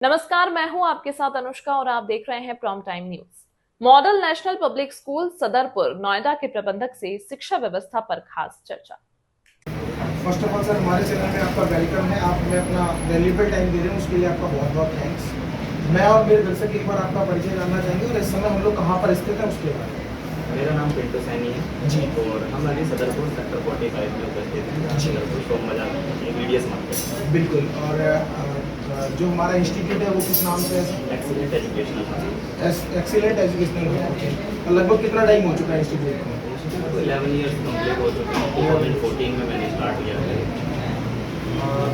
नमस्कार, मैं हूं आपके साथ अनुष्का और आप देख रहे हैं prime time news. Model national public school Sadarpur Noida के प्रबंधक से शिक्षा व्यवस्था पर खास चर्चा। फर्स्ट ऑफ ऑल सर, हमारे चैनल में आपका वेलकम है। आप हमें अपना वैल्यूएबल टाइम दे रहे हैं, उसके लिए आपका बहुत बहुत थैंक्स। मैं और मेरे दर्शक एक बार आपका परिचय जानना चाहेंगे और इस समय हम लोग कहाँ पर स्थित हैं उसके बारे में। मेरा नाम पिंटू सैनी है जी। और हम अभी सदरपुर सेक्टर 45 में उपस्थित हैं। जी। सदरपुर सोम बाजार इंग्रीडियंट्स मार्केट। बिल्कुल। और जो हमारा इंस्टीट्यूट है वो किस नाम से है? Excellent educational. Excellent educational. Okay. लगभग कितना टाइम हो चुका है इंस्टीट्यूट को? इंस्टीट्यूट को 11 ईयर्स कंप्लीट हो चुके हैं। 2014 में मैंने स्टार्ट किया है।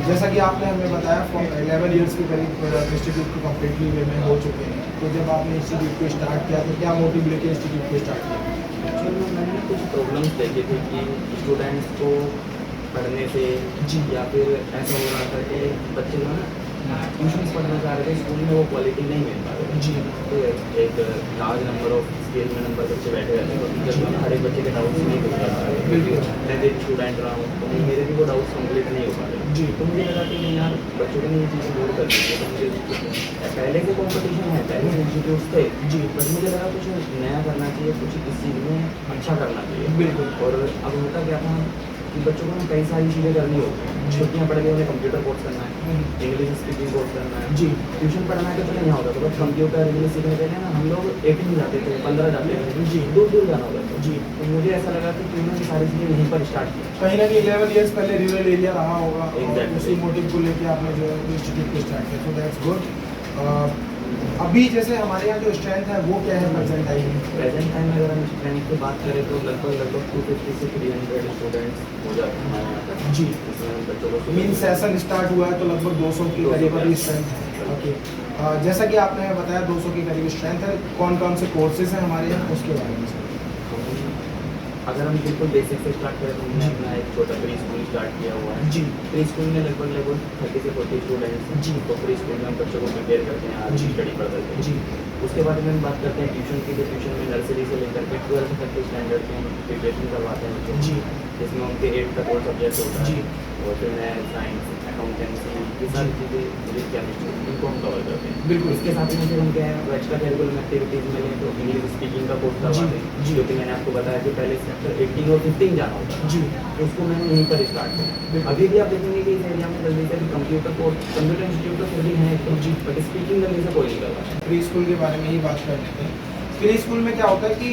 जैसा कि आपने हमें बताया 11 ईयर्स के करीब इंस्टीट्यूट को कम्प्लीटली वे में हो चुके हैं। तो जब आपने इंस्टीट्यूट को स्टार्ट किया तो क्या मोटिव लेके इंस्टीट्यूट को स्टार्ट किया? एक्चुअली मैंने कुछ प्रॉब्लम्स देखे थे कि स्टूडेंट्स को पढ़ने से जी। या फिर ऐसा हो रहा था कि बच्चे जो है ना ट्यूशन पढ़ना चाह रहे थे, स्कूल में वो क्वालिटी नहीं मिल पा रही। जी। तो एक लार्ज नंबर ऑफ स्केल में नंबर बच्चे बैठे रहते हैं और टीचर जो है हर एक बच्चे के डाउट्स नहीं पूछ पा रहे। बिल्कुल। मैं एक स्टूडेंट रहा हूँ तो मेरे भी वो डाउट्स कंप्लीट नहीं हो पा रहे। जी। तो मुझे लगा कि नहीं यार, बच्चों के लिए ये चीज़ें दूर कर दीजिए। तो मुझे पहले से कॉम्पिटिशन है, पहले से इंस्टीट्यूट्स थे जी। बट मुझे लगा कुछ नया करना चाहिए, कुछ इस चीज़ में अच्छा करना चाहिए। बिल्कुल। और अब होता क्या था कि बच्चों को कई सारी चीज़ें करनी होती हैं। छुट्टियाँ पड़ गई, उन्हें कंप्यूटर कोर्स करना है, इंग्लिश स्पीकिंग कोर्स करना है, जी। ट्यूशन पढ़ना है तो चलो यहाँ होता था। बट कंप्यूटर इंग्लिश सीखने के लिए ना हम लोग 18 जाते थे, 15 जाते थे। जी। दूर दूर जाना होता था। जी। तो मुझे ऐसा लगा कि क्यों ना ये सारी चीज़ें यहीं पर स्टार्ट की। कहीं ना कहीं 11 ईयर्स पहले रूरल एरिया रहा होगा और Exactly. उसी मोटिव को लेके आपने जो इंस्टीट्यूट को स्टार्ट किया, तो दैट्स गुड। अभी जैसे हमारे यहाँ जो स्ट्रेंथ है वो क्या है प्रेजेंट टाइम में? प्रेजेंट टाइम में अगर हम स्ट्रेंथ की बात करें तो लगभग 250 से 300 स्टूडेंट्स हो जाते हैं हमारे यहाँ पर। जी। इसमें हम बच्चों को मीन सेशन स्टार्ट हुआ है तो लगभग 200 के 200 करीब अभी के स्ट्रेंथ है। ओके। जैसा कि आपने बताया 200 के करीब स्ट्रेंथ है, कौन कौन से कोर्सेज हैं हमारे यहाँ उसके बारे में? अगर हम बिल्कुल बेसिक से स्टार्ट करें तो हमने अपना एक छोटा प्री स्कूल स्टार्ट किया हुआ है। जी। प्री स्कूल में लगभग 30 से 40 स्टूडेंट्स हैं। जी। तो प्री स्कूल में हम बच्चों को प्रिपेयर करते हैं आगे जी। स्टडी पर्पज के। जी। उसके बाद में हम बात करते हैं ट्यूशन की। तो ट्यूशन में नर्सरी से लेकर के 12th तक के स्टैंडर्ड की हम प्रिपरेशन करवाते हैं बच्चों को। जी। जिसमें उनके 8 तक और सब्जेक्ट होता है। जी। और फिर मैथ, साइंस, अकाउंटेंसी, ये सारी चीज़ें, फिजिक्स, केमिस्ट्री, इनको हम कवर करते हैं। बिल्कुल। इसके साथ ही फिर हम क्या है एक्स्ट्रा करिकुलम एक्टिविटीज़ में तो इंग्लिश स्पीकिंग का कोर्स करवाते हैं। जी। जो कि मैंने आपको बताया कि पहले सेक्टर 18 और 15 जाना होता है। जी। तो उसको मैंने यहीं पर स्टार्ट किया। अभी भी आप देखेंगे कि इस एरिया में जल्दी से कंप्यूटर कोर्स, कंप्यूटर इंस्टीट्यूट तो फिर भी है जी। बट स्पीकिंग जल्दी से कोई नहीं कर रहा है। प्री स्कूल के बारे में ही बात कर लेते हैं। प्री स्कूल में क्या होता है कि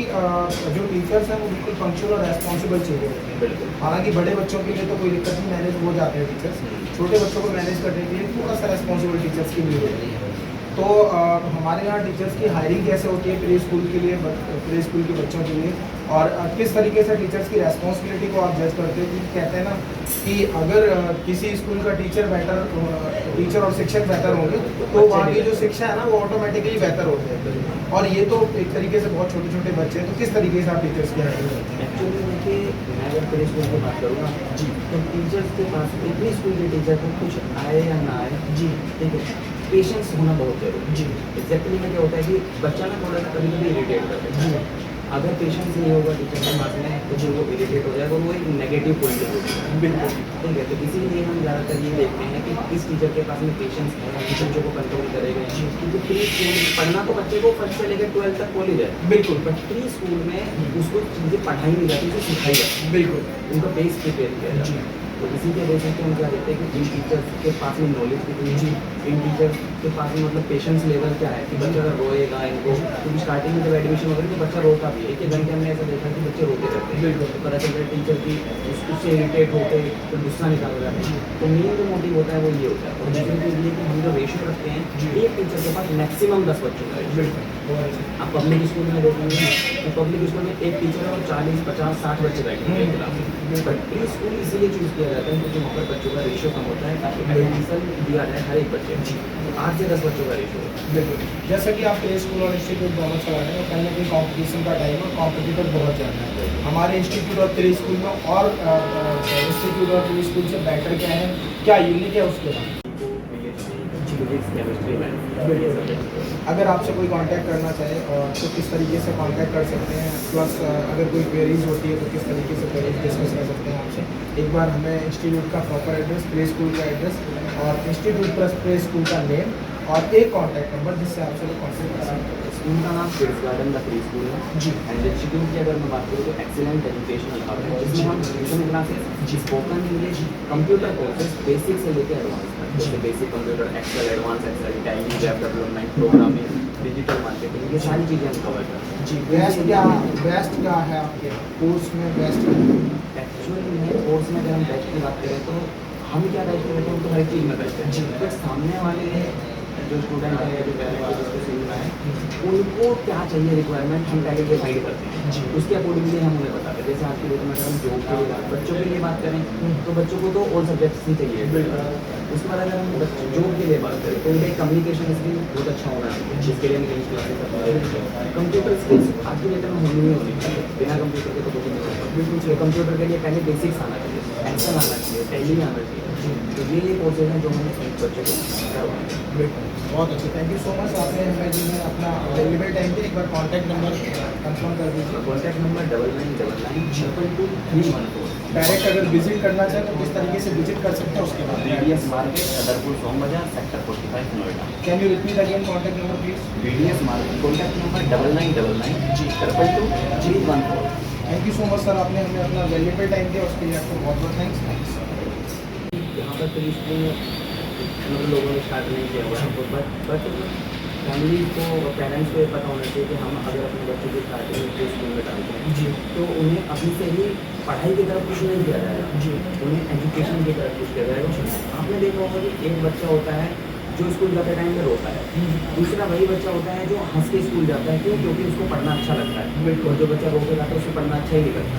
जो टीचर्स हैं वो बिल्कुल पंक्चुअल और रेस्पॉन्सिबल चाहिए होते हैं। बिल्कुल। हालांकि बड़े बच्चों के लिए तो कोई दिक्कत नहीं, मैनेज हो जाते हैं टीचर्स। छोटे बच्चों को मैनेज करने के लिए थोड़ा सा रेस्पॉन्सिबल टीचर्स की नीड होती है। तो हमारे यहाँ टीचर्स की हायरिंग कैसे होती है प्री स्कूल के लिए, प्री स्कूल के बच्चों के लिए, और किस तरीके से टीचर्स की रेस्पॉन्सिबिलिटी को आप जज करते हो? क्योंकि कहते हैं ना कि अगर किसी स्कूल का टीचर और शिक्षक बेहतर होंगे तो वहाँ की जो शिक्षा है ना वो ऑटोमेटिकली बेहतर होती है। और ये तो एक तरीके से बहुत छोटे छोटे बच्चे हैं, तो किस तरीके से आप टीचर्स की हायरिंग करते हैं? एक्चुअली देखिए, मैं अगर प्री स्कूल की बात करूँगा जी। तो टीचर्स के पास प्री स्कूल के टीचर को कुछ आए या ना आए, जी। ठीक है, पेशेंस होना बहुत जरूरी है। जी। एग्जैक्टली में क्या होता है कि बच्चा ना थोड़ा सा कभी कभी इरिटेट कर देता है। अगर पेशेंस नहीं होगा टीचर के पास में तो जो वो इरिटेट हो जाएगा, वो एक नेगेटिव पॉइंट होता है। बिल्कुल। ठीक है, तो इसीलिए हम ज़्यादातर ये देखते हैं कि किस टीचर के पास में पेशेंस है, किस बच्चों को कंट्रोल करेगा। क्योंकि प्री स्कूल पढ़ना तो बच्चे को 1st से लेकर 12th तक कॉलेज है। बिल्कुल। बट प्री स्कूल में उसको चीज़ें पढ़ाई नहीं जाती, उसको सिखाई जाती है। बिल्कुल। उनका बेस प्रिपेयर किया जाता है। तो इसी के बेसिस पे हम क्या देखते हैं कि इन टीचर्स के पास में नॉलेज कितनी है, इन टीचर्स के पास में मतलब पेशेंस लेवल क्या है कि बच्चा अगर रोएगा इनको, क्योंकि स्टार्टिंग में जब एडमिशन होगा तो बच्चा रोता भी है। 1-1 घंटे हमने ऐसा देखा कि बच्चे रोते रहते हैं। बिल्कुल। तो पता चलता है टीचर की उससे इरिटेट होते तो गुस्सा निकाल रहा है। तो मेन जो मोटिव होता है वो ये होता है। और दूसरी चीज़ ये कि हम जो रेशियो रखते हैं, एक टीचर के पास मैक्सिमम 10 बच्चों का रेशियो। आप पब्लिक स्कूल में देखेंगे तो पब्लिक स्कूल में एक टीचर और 40, 50, 60 बच्चे बैठे हैं क्लास में। बट प्री स्कूल इसीलिए चूज़ किया जाता है क्योंकि वहाँ पर बच्चों का रेशियो कम होता है ताकि एडमिशन दिया जाए हर एक बच्चे को। 8 से 10 बच्चों का रेशियो होता है। बिल्कुल। जैसा कि आप प्ले स्कूल और इंस्टीट्यूट दोनों चला रहे हैं, कहीं ना कहीं कॉम्पिटिशन का टाइम और कॉम्पिटिटर बहुत ज़्यादा है। हमारे इंस्टीट्यूट और प्ले स्कूल में और इंस्टीट्यूट और प्ले स्कूल से बेटर क्या है, क्या यूनिक है उसके बाद? Physics, chemistry, math. अगर आपसे कोई कांटेक्ट करना चाहे तो किस तरीके से कांटेक्ट कर सकते हैं? प्लस अगर कोई क्वेरीज होती है तो किस तरीके से क्वेरीज डिस्कस कर सकते हैं आपसे? एक बार हमें इंस्टीट्यूट का प्रॉपर एड्रेस, प्ले स्कूल का एड्रेस और इंस्टीट्यूट प्लस प्ले स्कूल का नेम और एक कॉन्टैक्ट नंबर जिससे आपसे लोग कॉन्टैक्ट करा सकते हैं। स्कूल का नाम kids garden the pre school है जी। एंड इंस्टीट्यूट की अगर मैं बात करूँ तो एक्सीलेंट एजुकेशनल हब है जिसमें हम tuition classes spoken English computer courses basic से लेकर एडवांस तक जैसे basic computer Excel advance Excel Tally web development programming digital marketing ये सारी चीज़ें हम कवर करते हैं। जी, बेस्ट क्या है आपके कोर्स में बेस्ट? एक्चुअली में कोर्स में अगर हम बेस्ट की बात करें तो हम क्या बेस्ट करते हैं तो हर चीज़ में बेस्ट है जी। बट सामने वाले जो स्टूडेंट है या जो पेरेंट है जिसको सीखना है उनको क्या चाहिए रिक्वायरमेंट हम पहले डिसाइड करते हैं जी। उसके अकॉर्डिंगली हम उन्हें बताते हैं। जैसे आज की डेट में अगर हम जॉब के लिए बच्चों के लिए बात करें तो बच्चों को तो ऑल सब्जेक्ट्स ही चाहिए। उसके बाद अगर हम जॉब के लिए बात करें तो उनका कम्युनिकेशन स्किल बहुत अच्छा होना चाहिए जिसके लिए हम इंग्लिश क्लासेस कंप्यूटर स्किल्स आज की डेट में होनी ही होनी चाहिए बिना कंप्यूटर के तो कुछ नहीं होता। बिल्कुल कंप्यूटर के लिए पहले बेसिक्स आना चाहिए एक्सेल आना चाहिए टैली आना चाहिए तो ये कोर्सेज हैं जो हमने एक बच्चे को करवाए। बहुत अच्छे, थैंक यू सो मच। आपने हमें जो है अपना अवेलेबल टाइम पे एक बार कॉन्टैक्ट नंबर कंफर्म कर दीजिए। कॉन्टैक्ट नंबर 9999 डायरेक्ट अगर विजिट करना चाहें तो किस तरीके से विजिट कर सकते हैं उसके बाद? BDS मार्केट सदरपुर सोम बाजार sector 45 Noida. Can you repeat again contact number please? BDS market contact number 9999 314। Thank you so much sir, आपने हमें अपना अवेलेबल टाइम दिया उसके लिए आपको बहुत बहुत थैंक्स। यहाँ पर प्री स्कूल मतलब लोगों ने स्टार्ट नहीं किया हुआ है बट फैमिली को और पेरेंट्स को ये पता होना चाहिए कि हम अगर अपने बच्चों को स्टार्टिंग में प्री स्कूल में डालते हैं जी। तो उन्हें अभी से ही पढ़ाई की तरफ कुछ नहीं किया जाएगा जी। उन्हें एजुकेशन की तरफ कुछ किया जाएगा। आपने देखा होगा कि एक बच्चा होता है जो स्कूल जाते टाइम में रोता है दूसरा वही बच्चा होता है जो हंस के स्कूल जाता है क्यों क्योंकि उसको पढ़ना अच्छा लगता है बिल्कुल। और जो बच्चा रो के जाता है उसको पढ़ना अच्छा ही नहीं लगता।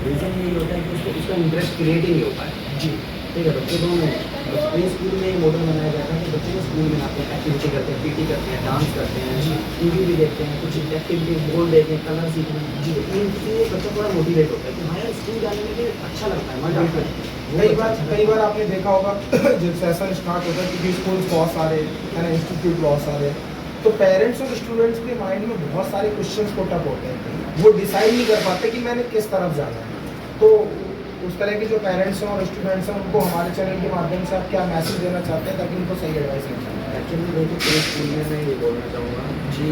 रीज़न यही होता है कि उसको उसका इंटरेस्ट क्रिएट ही नहीं हो पाए। जी। ठीक है बच्चे दोनों प्री स्कूल में एक मॉडल बनाया जाता है कि बच्चे को स्कूल में आते हैं एक्टिविटी करते हैं PT करते हैं डांस करते हैं टीवी भी देखते हैं कुछ एक्टिविटी बोल देते हैं कलर सीखना जी इनसे बच्चा थोड़ा मोटिवेट होता है कि हाँ यार स्कूल जाने में भी अच्छा लगता है मजा आता है। कई बार आपने देखा होगा जब सेशन स्टार्ट होता है क्योंकि स्कूल बहुत सारे है ना, इंस्टीट्यूट बहुत सारे, तो पेरेंट्स और स्टूडेंट्स के माइंड में बहुत सारे क्वेश्चंस पुट अप होते हैं, वो डिसाइड नहीं कर पाते कि मैंने किस तरफ जाना है। तो उस तरह के जो पेरेंट्स हैं और स्टूडेंट्स हैं उनको हमारे चैनल के माध्यम से आप क्या मैसेज देना चाहते हैं ताकि उनको सही एडवाइस मिल जाए? एक्चुअली देखिए प्री स्कूल में मैं ये बोलना चाहूँगा कि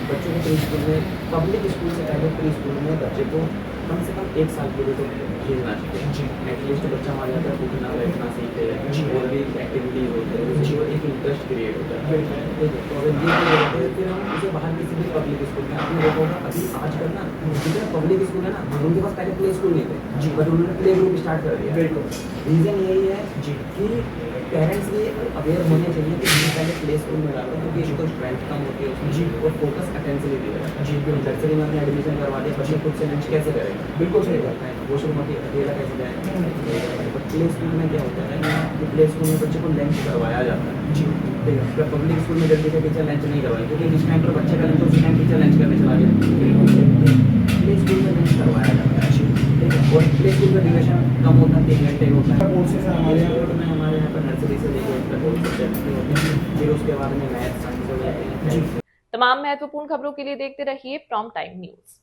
बच्चों को प्री स्कूल में पब्लिक स्कूल से पहले प्री स्कूल में बच्चे को कम से कम 1 साल के लिए तो खेलना चाहिए जी। एटलीस्ट बच्चा हमारे यहाँ पर उठना बैठना सीखते जी। हैं और भी एक्टिविटीज़ होती है जी। उससे एक इंटरेस्ट क्रिएट होता है। ठीक है तो अगर ये चीज़ होती है फिर हम उसे बाहर किसी भी पब्लिक स्कूल में आपने देखा होगा अभी आजकल ना जितने पब्लिक स्कूल है ना उनके पास पहले प्ले स्कूल नहीं थे जी। बट उन्होंने प्ले ग्रुप स्टार्ट कर दिया। बिल्कुल। रीज़न यही है जी। कि पेरेंट्स भी अवेयर होने चाहिए कि हमें पहले प्ले स्कूल में डालो क्योंकि एक तो स्ट्रेंथ कम होती है उसमें जी। और फोकस अटेंशनली दिया जी, बिल्कुल। नर्सरी में हमने एडमिशन करवा दिया बच्चे खुद से लंच कैसे करेंगे बिल्कुल सही बात करता है वो शुरू में अकेला कैसे जाएगा बट प्ले स्कूल में क्या होता है कि प्ले स्कूल में बच्चे को लंच करवाया जाता है। जी। ठीक है पब्लिक स्कूल में जल्दी से टीचर लंच नहीं करवाए क्योंकि जिस टाइम पर बच्चे का लंच उसी टाइम टीचर लंच करने चला गया। प्ले स्कूल में लंच करवाया जाता है ठीक है और प्ले स्कूल का ड्यूरेशन कम होता है 3 घंटे होता है। कोर्सेज हमारे यहाँ बोर्ड में हमारे यहाँ पर नर्सरी से लेकर बोर्ड सब्जेक्ट होते हैं फिर उसके बाद में मैथ साइंस हो जाते हैं। तमाम महत्वपूर्ण खबरों के लिए देखते रहिए प्रॉम टाइम न्यूज।